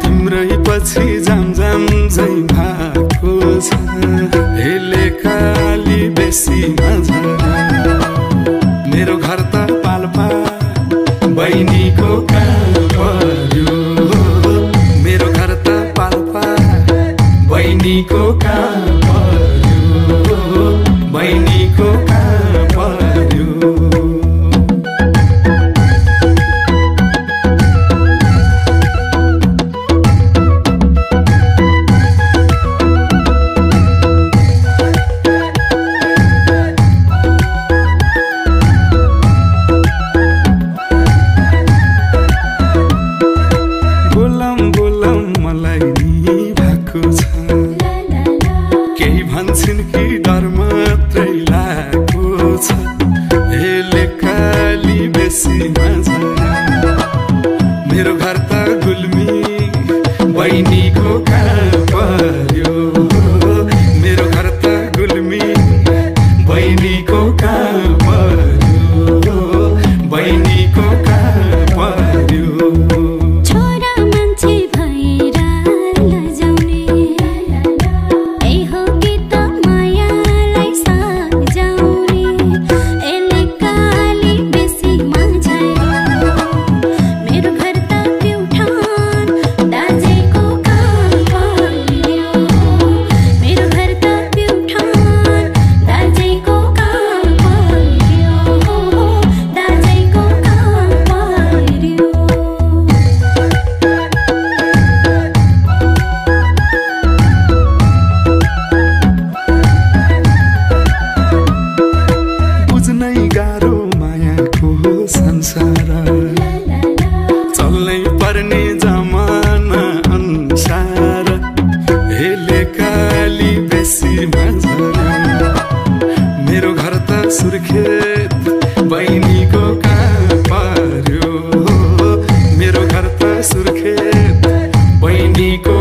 तिम्रै पछि जाम जाम झै भएको छ हेले काली बेसी नझरा मेरो घर त पाल्पा बहिनीको काम पर्यो मेरो घर त पाल्पा बहिनीको काम पर्यो बहिनीको काम पर्यो केही भन्छन् कि डर मात्रै लागेको छ हेले काली बेसी नझरा मेरो घर त गुल्मी बहिनीको काम पर्यो मेरो घर त गुल्मी बहिनीको काम पर्यो बहिनीको काम पर्यो चल्नै पर्ने जमाना अनुसार हेले काली बेसी नझरा मेरो घर त सुर्खेत बहिनीको काम पर्यो मेरो घर त सुर्खेत बहिनीको